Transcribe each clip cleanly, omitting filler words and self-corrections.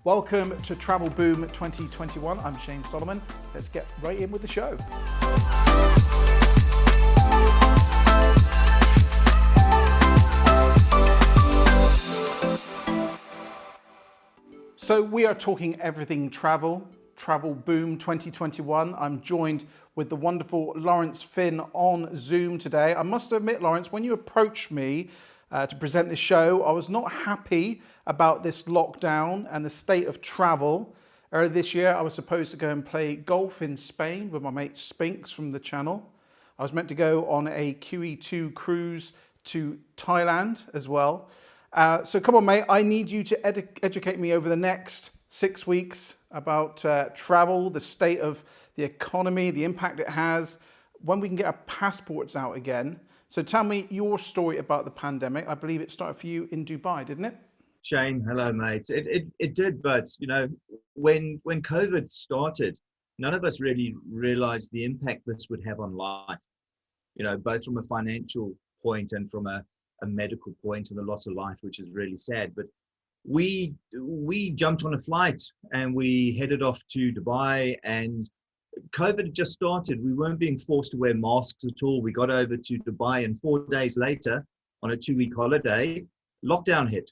Welcome to Travel Boom 2021. I'm Shane Solomon. Let's get right in with the show. So we are talking everything travel, Travel Boom 2021. I'm joined with the wonderful Lawrence Finn on Zoom today. I must admit, Lawrence, when you approached me to present this show, I was not happy about this lockdown and the state of travel. Earlier this year, I was supposed to go and play golf in Spain with my mate Spinks from the channel. I was meant to go on a QE2 cruise to Thailand as well. So come on, mate, I need you to educate me over the next 6 weeks about travel, the state of the economy, the impact it has, when we can get our passports out again. So tell me your story about the pandemic. I believe it started for you in Dubai, didn't it? Shane, hello, mate. It did, but you know, when COVID started, none of us really realized the impact this would have on life. You know, both from a financial point and from a medical point, and the loss of life, which is really sad. But we jumped on a flight and we headed off to Dubai, and COVID had just started. We weren't being forced to wear masks at all. We got over to Dubai, and 4 days later, on a 2-week holiday, lockdown hit.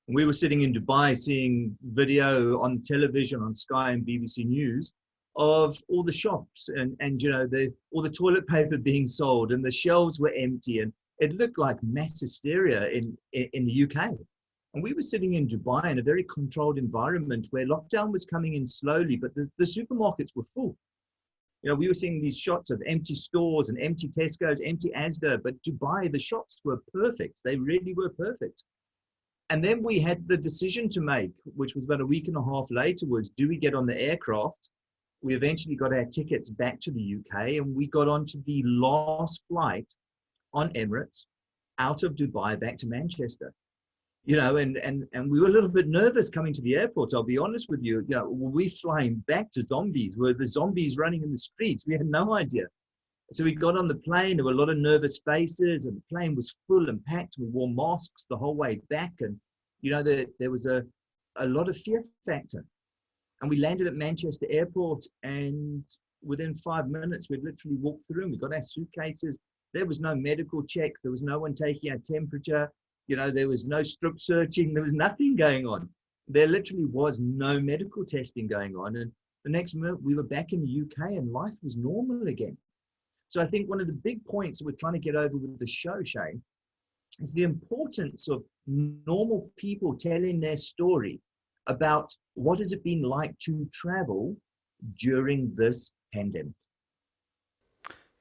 We were sitting in Dubai seeing video on television, on Sky and BBC News, of all the shops and you know, all the toilet paper being sold, and the shelves were empty, and it looked like mass hysteria in the UK. And we were sitting in Dubai in a very controlled environment where lockdown was coming in slowly, but the supermarkets were full. You know, we were seeing these shots of empty stores and empty Tesco's, empty Asda, but Dubai, the shops were perfect. They really were perfect. And then we had the decision to make, which was about a week and a half later, was do we get on the aircraft? We eventually got our tickets back to the UK, and we got onto the last flight on Emirates out of Dubai back to Manchester. You know, and we were a little bit nervous coming to the airport, I'll be honest with you. You know, were we flying back to zombies? Were the zombies running in the streets? We had no idea. So we got on the plane, there were a lot of nervous faces, and the plane was full and packed. We wore masks the whole way back, and you know, there was a lot of fear factor. And we landed at Manchester Airport, and within 5 minutes, we'd literally walked through and we got our suitcases. There was no medical checks. There was no one taking our temperature. You know, there was no strip searching. There was nothing going on. There literally was no medical testing going on. And the next minute we were back in the UK and life was normal again. So I think one of the big points that we're trying to get over with the show, Shane, is the importance of normal people telling their story about what has it been like to travel during this pandemic.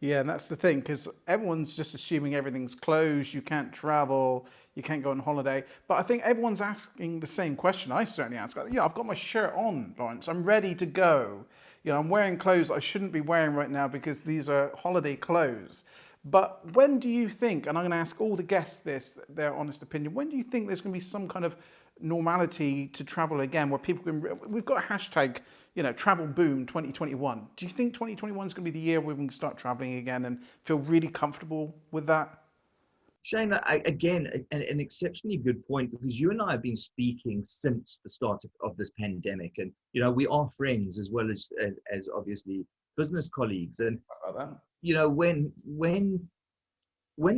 Yeah, and that's the thing, because everyone's just assuming everything's closed, you can't travel, you can't go on holiday. But I think everyone's asking the same question. I certainly ask, yeah, I've got my shirt on, Lawrence, I'm ready to go. You know, I'm wearing clothes I shouldn't be wearing right now because these are holiday clothes. But when do you think, and I'm going to ask all the guests this, their honest opinion, when do you think there's going to be some kind of normality to travel again, where people can, we've got a hashtag, you know, Travel Boom 2021. Do you think 2021 is going to be the year where we can start traveling again and feel really comfortable with that? Shane, again, an exceptionally good point, because you and I have been speaking since the start of this pandemic, and you know, we are friends as well as obviously business colleagues. And you know, when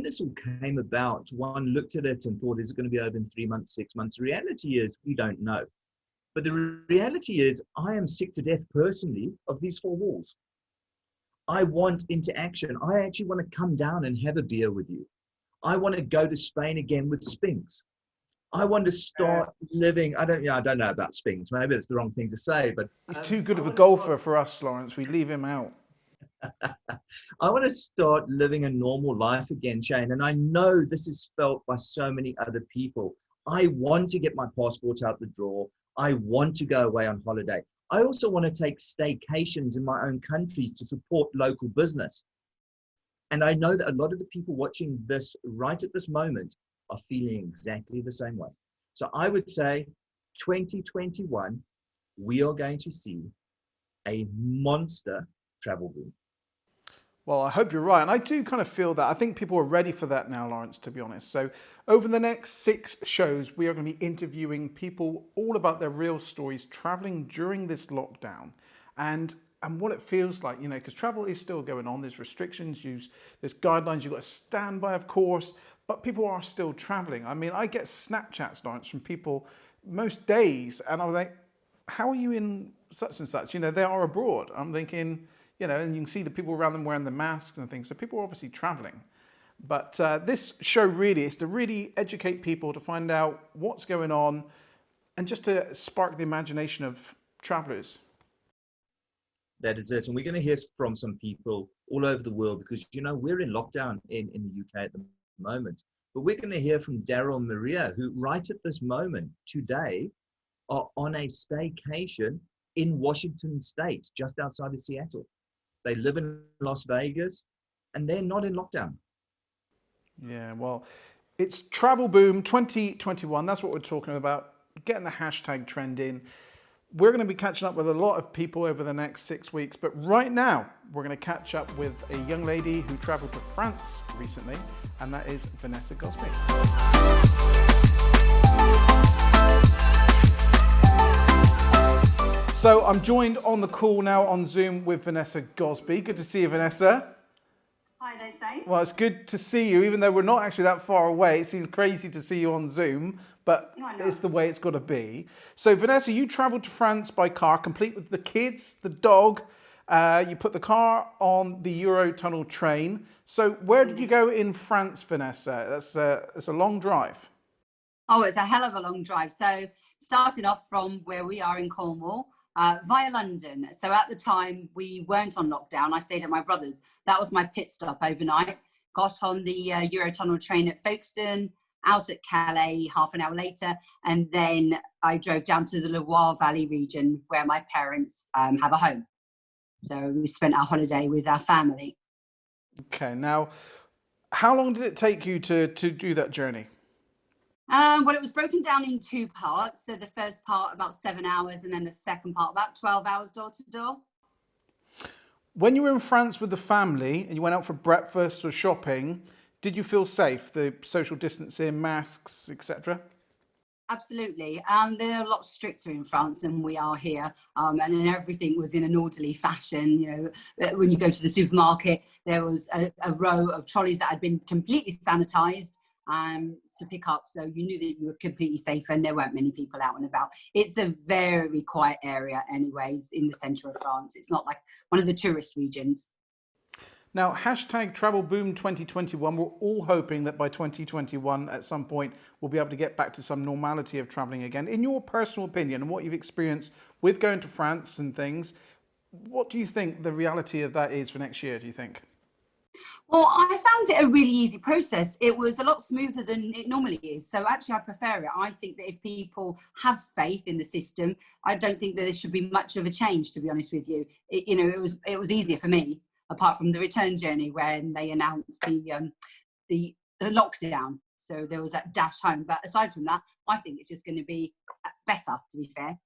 this all came about, one looked at it and thought, is it going to be over in 3 months, 6 months? The reality is, we don't know. But the reality is, I am sick to death personally of these four walls. I want interaction. I actually want to come down and have a beer with you. I want to go to Spain again with Spinks. I want to start living. I don't know about Spinks. Maybe that's the wrong thing to say, but he's too good of a golfer for us, Lawrence. We leave him out. I want to start living a normal life again, Shane. And I know this is felt by so many other people. I want to get my passport out the drawer. I want to go away on holiday. I also want to take staycations in my own country to support local business. And I know that a lot of the people watching this right at this moment are feeling exactly the same way. So I would say 2021, we are going to see a monster travel boom. Well, I hope you're right. And I do kind of feel that. I think people are ready for that now, Lawrence, to be honest. So over the next 6 shows, we are going to be interviewing people all about their real stories traveling during this lockdown and what it feels like, because travel is still going on. There's restrictions, there's guidelines you've got to stand by, of course, but people are still traveling. I mean, I get Snapchats, Lawrence, from people most days, and I'm like, how are you in such and such? They are abroad. I'm thinking, and you can see the people around them wearing the masks and things. So people are obviously traveling. But this show really is to really educate people, to find out what's going on and just to spark the imagination of travelers. That is it. And we're going to hear from some people all over the world because, we're in lockdown in the UK at the moment. But we're going to hear from Daryl and Maria, who right at this moment today are on a staycation in Washington State, just outside of Seattle. They live in Las Vegas and they're not in lockdown. Yeah, well, it's Travel Boom 2021. That's what we're talking about. Getting the hashtag trend in. We're going to be catching up with a lot of people over the next 6 weeks. But right now, we're going to catch up with a young lady who traveled to France recently, and that is Vanessa Gosby. So I'm joined on the call now on Zoom with Vanessa Gosby. Good to see you, Vanessa. Hi there, Shane. Well, it's good to see you, even though we're not actually that far away. It seems crazy to see you on Zoom, but it's the way it's got to be. So, Vanessa, you travelled to France by car, complete with the kids, the dog. You put the car on the Eurotunnel train. So, where did you go in France, Vanessa? That's a long drive. Oh, it's a hell of a long drive. So, starting off from where we are in Cornwall, via London. So at the time we weren't on lockdown. I stayed at my brother's. That was my pit stop overnight. Got on the Eurotunnel train at Folkestone, out at Calais half an hour later, and then I drove down to the Loire Valley region where my parents have a home. So we spent our holiday with our family. Okay, now, how long did it take you to do that journey? Well, it was broken down in 2 parts. So the first part about 7 hours, and then the second part about 12 hours door to door. When you were in France with the family and you went out for breakfast or shopping, did you feel safe? The social distancing, masks, etc.? Absolutely. They're a lot stricter in France than we are here. And then everything was in an orderly fashion. When you go to the supermarket, there was a row of trolleys that had been completely sanitized to pick up, so you knew that you were completely safe and there weren't many people out and about. It's a very quiet area anyways in the centre of France. It's not like one of the tourist regions. Now, hashtag Travel Boom 2021, we're all hoping that by 2021 at some point we'll be able to get back to some normality of travelling again. In your personal opinion and what you've experienced with going to France and things, what do you think the reality of that is for next year, do you think? Well, I found it a really easy process. It was a lot smoother than it normally is. So actually, I prefer it. I think that if people have faith in the system, I don't think that there should be much of a change, to be honest with you. It was easier for me, apart from the return journey when they announced the lockdown. So there was that dash home. But aside from that, I think it's just going to be better, to be fair.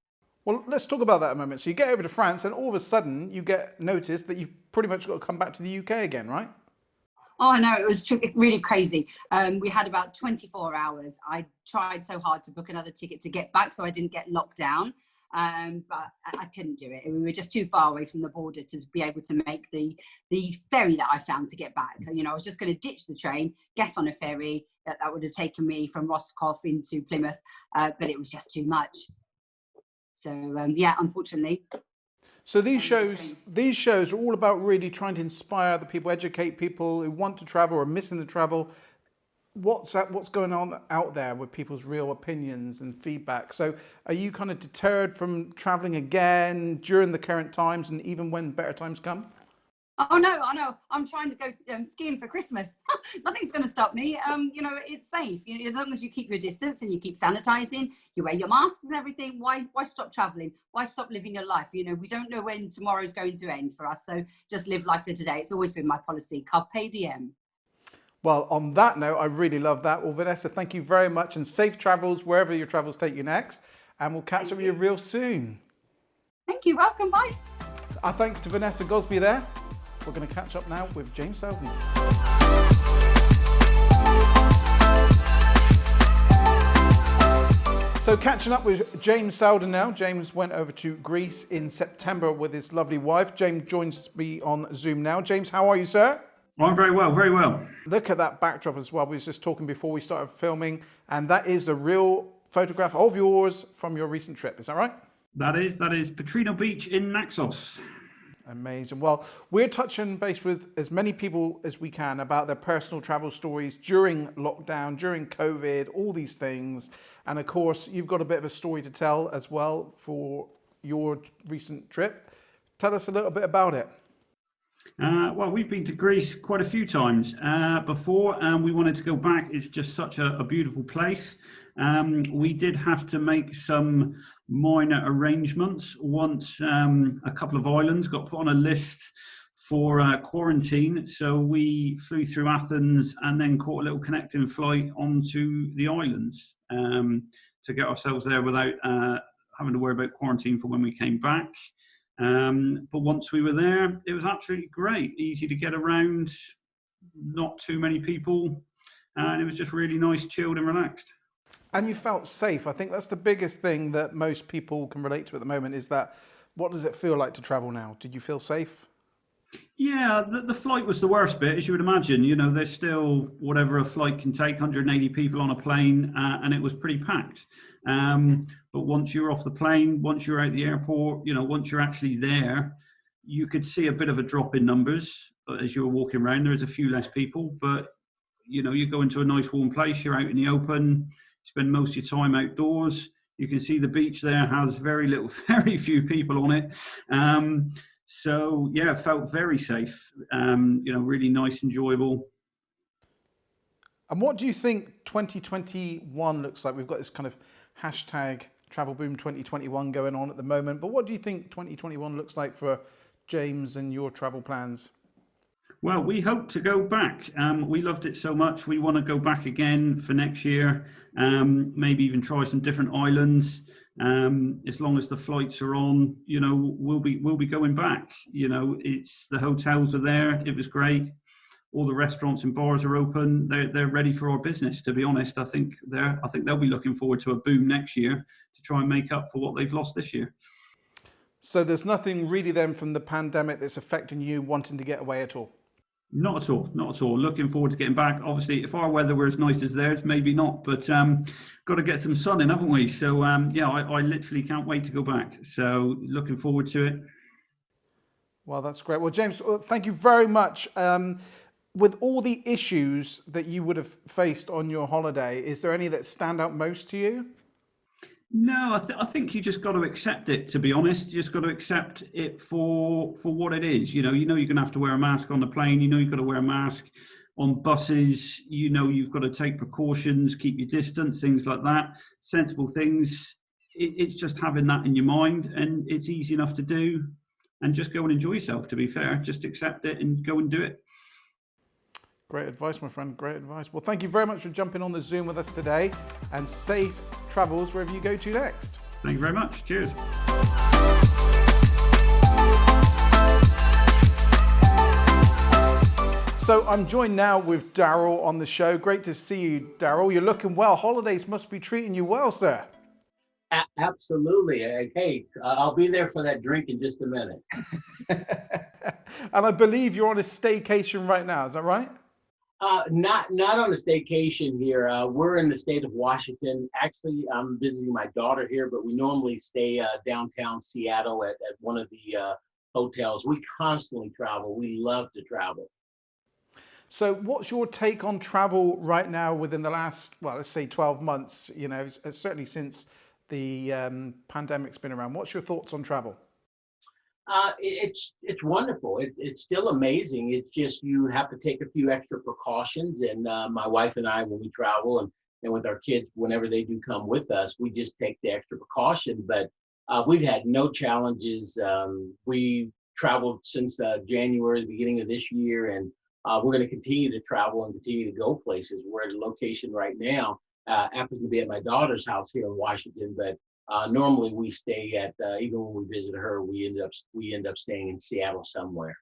Well, let's talk about that a moment. So you get over to France and all of a sudden you get notice that you've pretty much got to come back to the UK again, right? Oh, no, it was really crazy. We had about 24 hours. I tried so hard to book another ticket to get back so I didn't get locked down, but I couldn't do it. We were just too far away from the border to be able to make the ferry that I found to get back. I was just going to ditch the train, get on a ferry. That would have taken me from Roscoff into Plymouth, but it was just too much. So, unfortunately. So these shows are all about really trying to inspire the people, educate people who want to travel or are missing the travel. What's going on out there with people's real opinions and feedback? So are you kind of deterred from traveling again during the current times and even when better times come? Oh, no, I know. I'm trying to go skiing for Christmas. Nothing's going to stop me. It's safe. As long as you keep your distance and you keep sanitizing, you wear your masks and everything, why stop traveling? Why stop living your life? We don't know when tomorrow's going to end for us. So just live life for today. It's always been my policy. Carpe diem. Well, on that note, I really love that. Well, Vanessa, thank you very much and safe travels wherever your travels take you next. And we'll catch up with you real soon. Thank you. Welcome. Bye. Our thanks to Vanessa Gosby there. We're going to catch up now with James Selden. So catching up with James Selden now. James went over to Greece in September with his lovely wife. James joins me on Zoom now. James, how are you, sir? I'm very well, very well. Look at that backdrop as well. We were just talking before we started filming, and that is a real photograph of yours from your recent trip. Is that right? That is Petrino Beach in Naxos. Amazing. Well, we're touching base with as many people as we can about their personal travel stories during lockdown, during COVID, all these things. And of course, you've got a bit of a story to tell as well for your recent trip. Tell us a little bit about it. Well, we've been to Greece quite a few times before, and we wanted to go back. It's just such a beautiful place. We did have to make some minor arrangements once a couple of islands got put on a list for quarantine. So we flew through Athens and then caught a little connecting flight onto the islands to get ourselves there without having to worry about quarantine for when we came back. But once we were there, it was absolutely great, easy to get around, not too many people, and it was just really nice, chilled and relaxed. And you felt safe. I think that's the biggest thing that most people can relate to at the moment is that what does it feel like to travel now? Did you feel safe? Yeah, the flight was the worst bit, as you would imagine. You know, there's still whatever a flight can take, 180 people on a plane, and it was pretty packed. But once you're off the plane, once you're out the airport, you know, once you're actually there, you could see a bit of a drop in numbers as you were walking around. There was a few less people, but, you know, you go into a nice warm place, you're out in the open, spend most of your time outdoors. You can see the beach there has very few people on it. So yeah, felt very safe, you know, really nice, enjoyable. And what do you think 2021 looks like? We've got this kind of hashtag Travel Boom 2021 going on at the moment, but what do you think 2021 looks like for James and your travel plans? Well, we hope to go back. We loved it so much. We want to go back again for next year. Maybe even try some different islands. As long as the flights are on, you know, we'll be going back. You know, it's the hotels are there. It was great. All the restaurants and bars are open. They're ready for our business. To be honest, I think they'll be looking forward to a boom next year to try and make up for what they've lost this year. So there's nothing really then from the pandemic that's affecting you wanting to get away at all? Not at all, not at all. Looking forward to getting back. Obviously, if our weather were as nice as theirs, maybe not, but got to get some sun in, haven't we? So yeah, I literally can't wait to go back. So looking forward to it. Well, that's great. Well, James, thank you very much. With all the issues that you would have faced on your holiday, is there any that stand out most to you? No, I think you just got to accept it, to be honest. You just got to accept it for what it is. You know you're going to have to wear a mask on the plane. You know you've got to wear a mask on buses. You know you've got to take precautions, keep your distance, things like that. Sensible things. It's just having that in your mind, and it's easy enough to do. And just go and enjoy yourself, to be fair. Just accept it and go and do it. Great advice, my friend. Great advice. Well, thank you very much for jumping on the Zoom with us today, and safe travels wherever you go to next. Thank you very much. Cheers. So I'm joined now with Daryl on the show. Great to see you, Daryl. You're looking well. Holidays must be treating you well, sir. Absolutely. Hey, I'll be there for that drink in just a minute. And I believe you're on a staycation right now. Is that right? Not on a staycation here. We're in the state of Washington. Actually, I'm visiting my daughter here, but we normally stay downtown Seattle at one of the hotels. We constantly travel. We love to travel. So what's your take on travel right now within the last, well, let's say 12 months, you know, certainly since the pandemic's been around. What's your thoughts on travel? It's wonderful. It's still amazing. It's just you have to take a few extra precautions. And my wife and I, when we travel and with our kids, whenever they do come with us, we just take the extra precaution. But we've had no challenges. We traveled since January, the beginning of this year, and we're going to continue to travel and continue to go places. We're at a location right now, happens to be at my daughter's house here in Washington, but normally we stay at, even when we visit her, we end up staying in Seattle somewhere.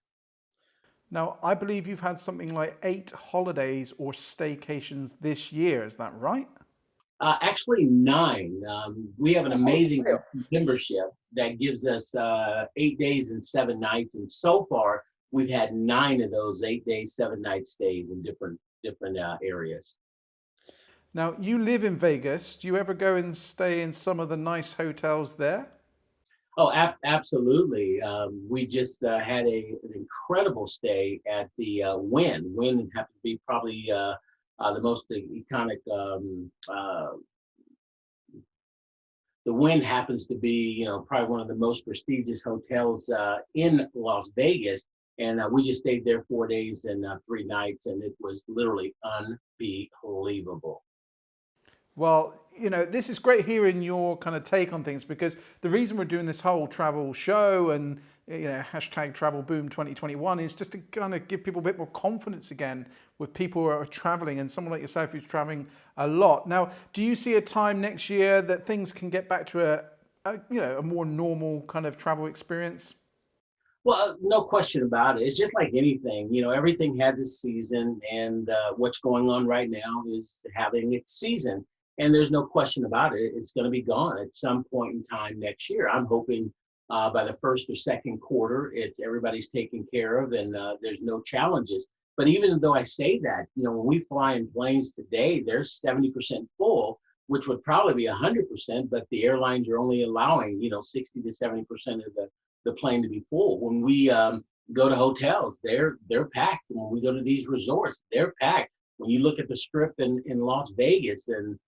Now, I believe you've had something like 8 holidays or staycations this year. Is that right? Actually, 9. We have an amazing Really? membership that gives us 8 days and 7 nights, and so far we've had 9 of those 8 days, 7 night stays in different areas. Now, you live in Vegas. Do you ever go and stay in some of the nice hotels there? Oh, absolutely. We just had an incredible stay at the Wynn. Wynn happens to be probably the most iconic. The Wynn happens to be, probably one of the most prestigious hotels in Las Vegas. And we just stayed there 4 days and 3 nights, and it was literally unbelievable. Well, this is great hearing your kind of take on things because the reason we're doing this whole travel show and hashtag travel boom 2021 is just to kind of give people a bit more confidence again with people who are traveling and someone like yourself who's traveling a lot. Now, do you see a time next year that things can get back to a more normal kind of travel experience? Well, no question about it. It's just like anything, everything has its season, and what's going on right now is having its season. And there's no question about it. It's going to be gone at some point in time next year. I'm hoping by the first or second quarter, everybody's taken care of and there's no challenges. But even though I say that, when we fly in planes today, they're 70% full, which would probably be 100%, but the airlines are only allowing, 60 to 70% of the plane to be full. When we go to hotels, they're packed. When we go to these resorts, they're packed. When you look at the strip in Las Vegas and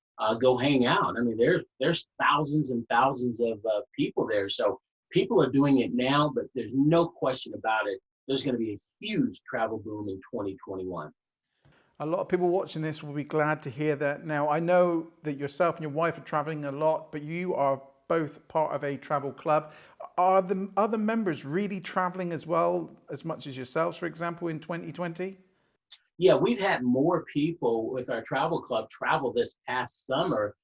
go hang out, I mean, there's thousands and thousands of people there. So people are doing it now, but there's no question about it. There's going to be a huge travel boom in 2021. A lot of people watching this will be glad to hear that. Now, I know that yourself and your wife are traveling a lot, but you are both part of a travel club. Are the other members really traveling as well, as much as yourselves, for example, in 2020? Yeah, we've had more people with our travel club travel this past summer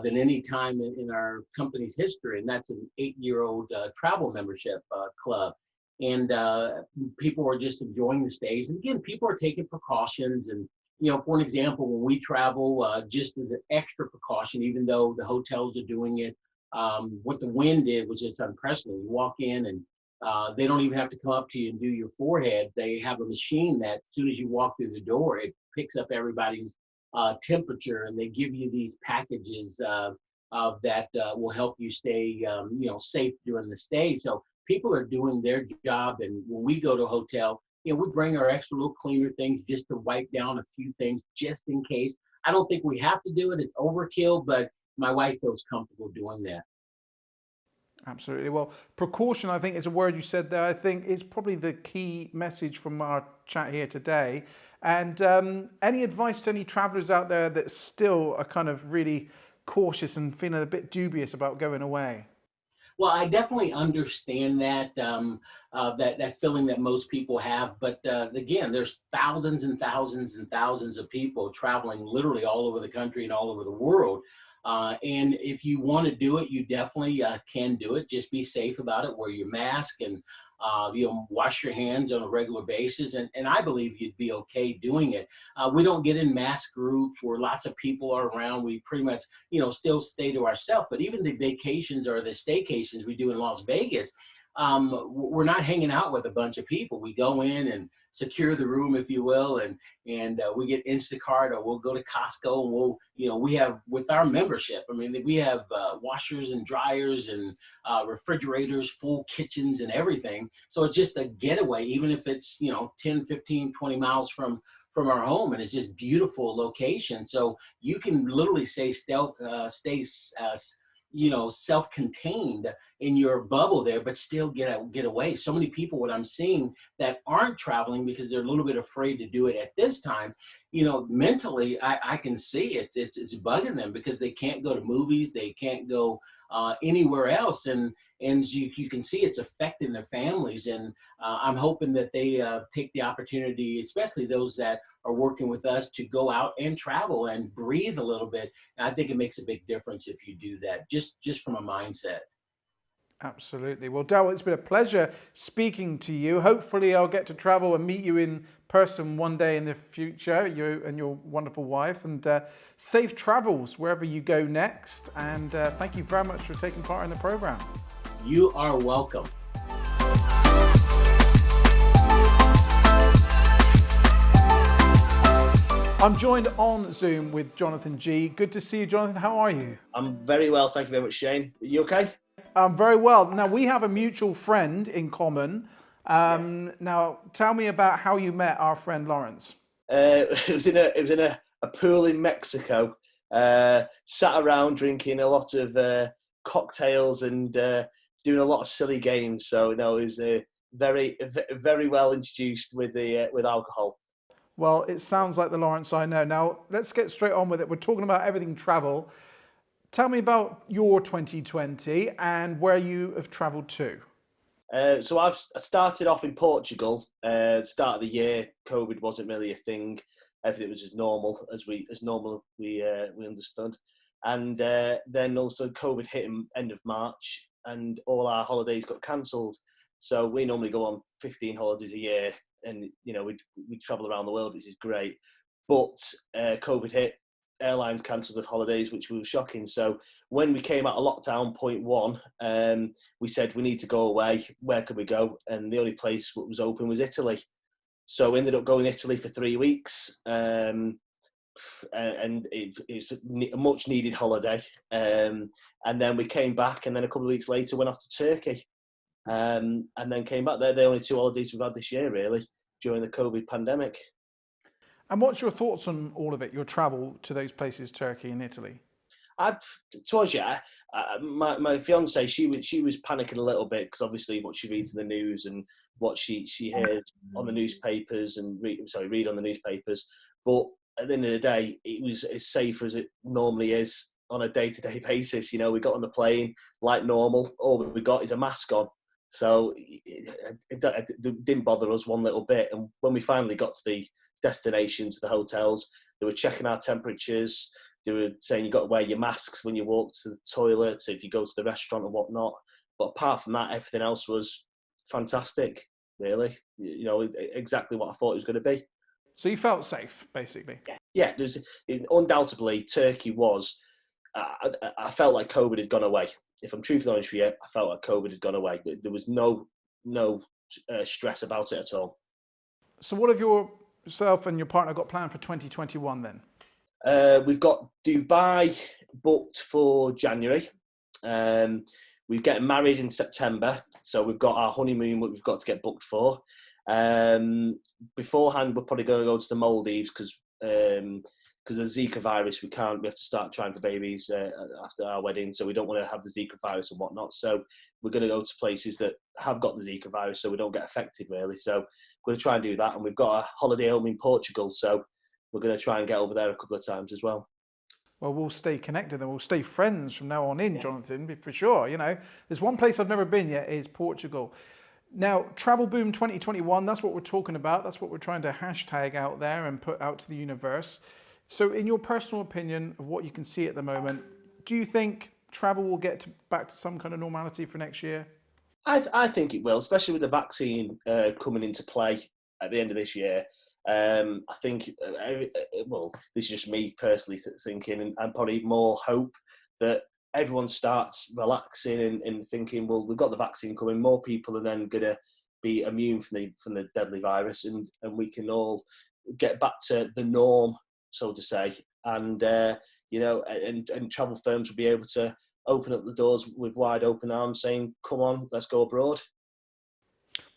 than any time in our company's history. And that's an 8-year-old travel membership club. And people are just enjoying the stays. And again, people are taking precautions. And, for an example, when we travel, just as an extra precaution, even though the hotels are doing it, what the Wynn did was just unprecedented. You walk in and they don't even have to come up to you and do your forehead. They have a machine that as soon as you walk through the door, it picks up everybody's temperature, and they give you these packages that will help you stay, safe during the stay. So people are doing their job, and when we go to a hotel, we bring our extra little cleaner things just to wipe down a few things just in case. I don't think we have to do it. It's overkill, but my wife feels comfortable doing that. Absolutely. Well, precaution, I think, is a word you said there. I think is probably the key message from our chat here today. And any advice to any travelers out there that still are kind of really cautious and feeling a bit dubious about going away? Well, I definitely understand that that feeling that most people have, but again, there's thousands and thousands and thousands of people traveling literally all over the country and all over the world. And if you want to do it, you definitely can do it. Just be safe about it. Wear your mask and wash your hands on a regular basis. And I believe you'd be okay doing it. We don't get in mass groups where lots of people are around. We pretty much, still stay to ourselves. But even the vacations or the staycations we do in Las Vegas, we're not hanging out with a bunch of people. We go in and secure the room, if you will, and we get Instacart, or we'll go to Costco, and we have, with our membership, I mean, we have washers and dryers and refrigerators, full kitchens and everything. So it's just a getaway, even if it's 10, 15, 20 miles from our home, and it's just beautiful location. So you can literally stay self-contained in your bubble there, but still get away. So many people, what I'm seeing, that aren't traveling because they're a little bit afraid to do it at this time, mentally, I can see it's bugging them because they can't go to movies, they can't go anywhere else, and you can see it's affecting their families. And I'm hoping that they take the opportunity, especially those that are working with us, to go out and travel and breathe a little bit. And I think it makes a big difference if you do that, just from a mindset. Absolutely. Well, Darryl, it's been a pleasure speaking to you. Hopefully, I'll get to travel and meet you in person one day in the future, you and your wonderful wife. And safe travels wherever you go next. And thank you very much for taking part in the program. You are welcome. I'm joined on Zoom with Jonathan G. Good to see you, Jonathan. How are you? I'm very well, thank you very much, Shane. Are you okay? I'm very well. Now, we have a mutual friend in common. Now, tell me about how you met our friend Lawrence. It was in a pool in Mexico. Sat around drinking a lot of cocktails and doing a lot of silly games. So, it was very well introduced with alcohol. Well, it sounds like the Lawrence I know. Now, let's get straight on with it. We're talking about everything travel. Tell me about your 2020 and where you have travelled to. So I started off in Portugal. Start of the year, COVID wasn't really a thing. Everything was as normal as we understood. And then also COVID hit in end of March, and all our holidays got cancelled. So we normally go on 15 holidays a year, and we travel around the world, which is great. But COVID hit. Airlines cancelled the holidays, which was shocking. So when we came out of lockdown, point one, we said we need to go away. Where could we go? And the only place that was open was Italy. So we ended up going to Italy for 3 weeks, and it was a much needed holiday. And then we came back, and then a couple of weeks later went off to Turkey, and then came back. They're the only 2 holidays we've had this year, really, during the COVID pandemic. And what's your thoughts on all of it, your travel to those places, Turkey and Italy? I told you, my fiance, she was panicking a little bit because obviously what she reads in the news and what she heard on the newspapers and read on the newspapers. But at the end of the day, it was as safe as it normally is on a day-to-day basis. We got on the plane like normal. All we got is a mask on. So it didn't bother us one little bit. And when we finally got to the destinations, the hotels, they were checking our temperatures. They were saying you got to wear your masks when you walk to the toilet, if you go to the restaurant and whatnot. But apart from that, everything else was fantastic, really. Exactly what I thought it was going to be. So you felt safe, basically? Yeah, undoubtedly, Turkey was. I felt like COVID had gone away. If I'm truthfully honest with you, I felt like COVID had gone away. There was no stress about it at all. So what have yourself and your partner got planned for 2021 then? We've got Dubai booked for January. We're getting married in September, so we've got our honeymoon what we've got to get booked for. Beforehand, we're probably going to go to the Maldives because of the Zika virus. We have to start trying for babies after our wedding, so we don't want to have the Zika virus and whatnot. So we're going to go to places that have got the Zika virus so we don't get affected, really. So we're going to try and do that. And we've got a holiday home in Portugal, so we're going to try and get over there a couple of times as well. Well, we'll stay connected and we'll stay friends from now on in, Jonathan, for sure. There's one place I've never been yet is Portugal. Now, Travel Boom 2021, that's what we're talking about. That's what we're trying to hashtag out there and put out to the universe. So in your personal opinion of what you can see at the moment, do you think travel will get back to some kind of normality for next year? I think it will, especially with the vaccine coming into play at the end of this year. I think, this is just me personally thinking, and probably more hope that everyone starts relaxing and thinking, well, we've got the vaccine coming, more people are then going to be immune from the deadly virus, and we can all get back to the norm, so to say, and and travel firms will be able to open up the doors with wide open arms, saying, "Come on, let's go abroad."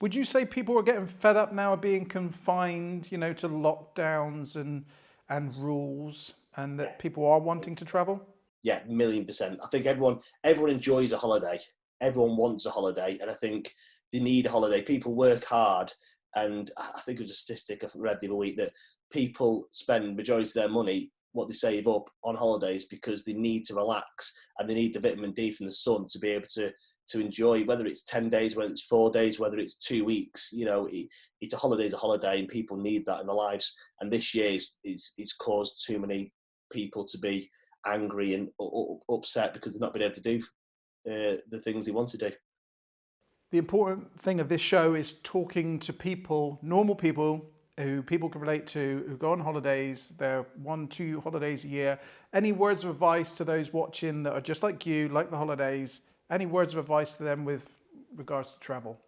Would you say people are getting fed up now of being confined, to lockdowns and rules, and that people are wanting to travel? Yeah, 1,000,000%. I think everyone enjoys a holiday. Everyone wants a holiday, and I think they need a holiday. People work hard, and I think it was a statistic I read the other week that people spend majority of their money, what they save up, on holidays because they need to relax and they need the vitamin D from the sun to be able to enjoy, whether it's 10 days, whether it's 4 days, whether it's 2 weeks. It's a holiday, and people need that in their lives. And this year it's caused too many people to be angry and upset because they've not been able to do the things they want to do. The important thing of this show is talking to people, normal people, who people can relate to, who go on holidays. They're 1-2 holidays a year. Any words of advice to those watching that are just like you, like the holidays? Any words of advice to them with regards to travel?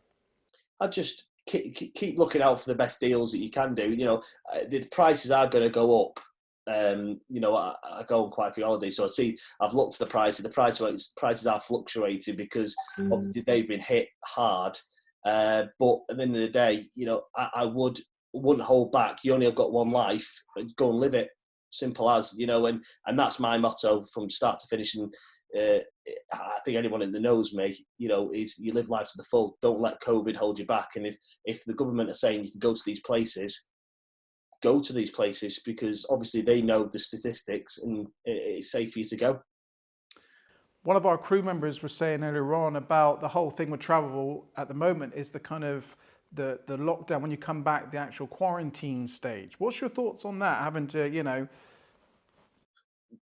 I'd just keep looking out for the best deals that you can do. You know, the prices are going to go up. You know, I go on quite a few holidays, so I've looked at the prices. The prices are fluctuating because obviously they've been hit hard. But at the end of the day, you know, I wouldn't hold back. You only have got one life. Go and live it. Simple as, you know, and that's my motto from start to finish. And I think anyone that knows me, you know, is you live life to the full. Don't let COVID hold you back. And if the government are saying you can go to these places, go to these places, because obviously they know the statistics and it's safe for you to go. One of our crew members was saying earlier on about the whole thing with travel at the moment is the kind of the lockdown, when you come back, the actual quarantine stage. What's your thoughts on that, having to, you know?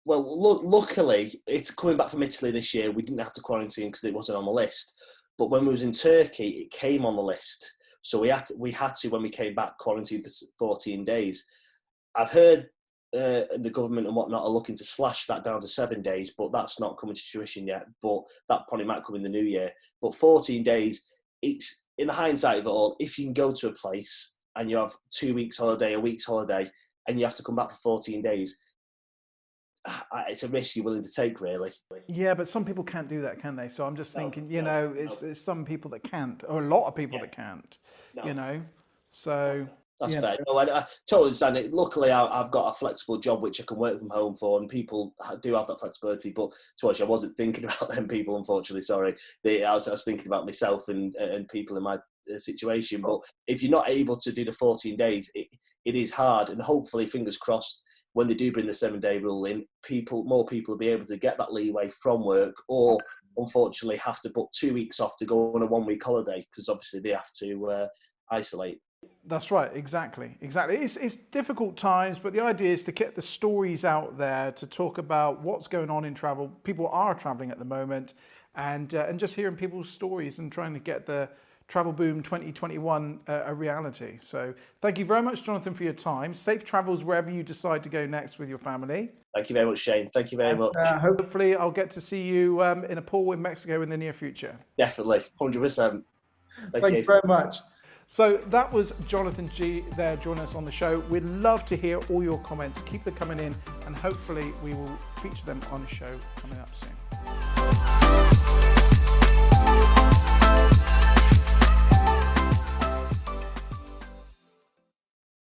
Well, luckily, it's coming back from Italy this year. We didn't have to quarantine because it wasn't on the list. But when we was in Turkey, it came on the list. So we had to when we came back, quarantine for 14 days. I've heard the government and whatnot are looking to slash that down to 7 days, but that's not coming to fruition yet. But that probably might come in the new year. But 14 days, it's in the hindsight of it all. If you can go to a place and you have 2 weeks holiday, a week's holiday, and you have to come back for 14 days, it's a risk you're willing to take, really. Yeah, but some people can't do that, can they? So I'm just thinking, you know, it's some people that can't, or a lot of people that can't, you know. So that's fair. No, I totally understand it. Luckily, I've got a flexible job which I can work from home for, and people do have that flexibility. But to actually, I wasn't thinking about them people, unfortunately. Sorry, I was thinking about myself and people in my situation. But if you're not able to do the 14 days, it is hard. And hopefully, fingers crossed, when they do bring the 7-day rule in, more people will be able to get that leeway from work, or unfortunately have to book 2 weeks off to go on a 1-week holiday, because obviously they have to isolate. That's right, exactly. It's difficult times, but the idea is to get the stories out there, to talk about what's going on in travel. People are traveling at the moment, and just hearing people's stories and trying to get the Travel Boom 2021 a reality. So thank you very much, Jonathan, for your time. Safe travels wherever you decide to go next with your family. Thank you very much, Shane. Thank you very much. Hopefully I'll get to see you in a pool in Mexico in the near future. Definitely, 100%. Thank you very much. So that was Jonathan G there joining us on the show. We'd love to hear all your comments. Keep them coming in, and hopefully we will feature them on the show coming up soon.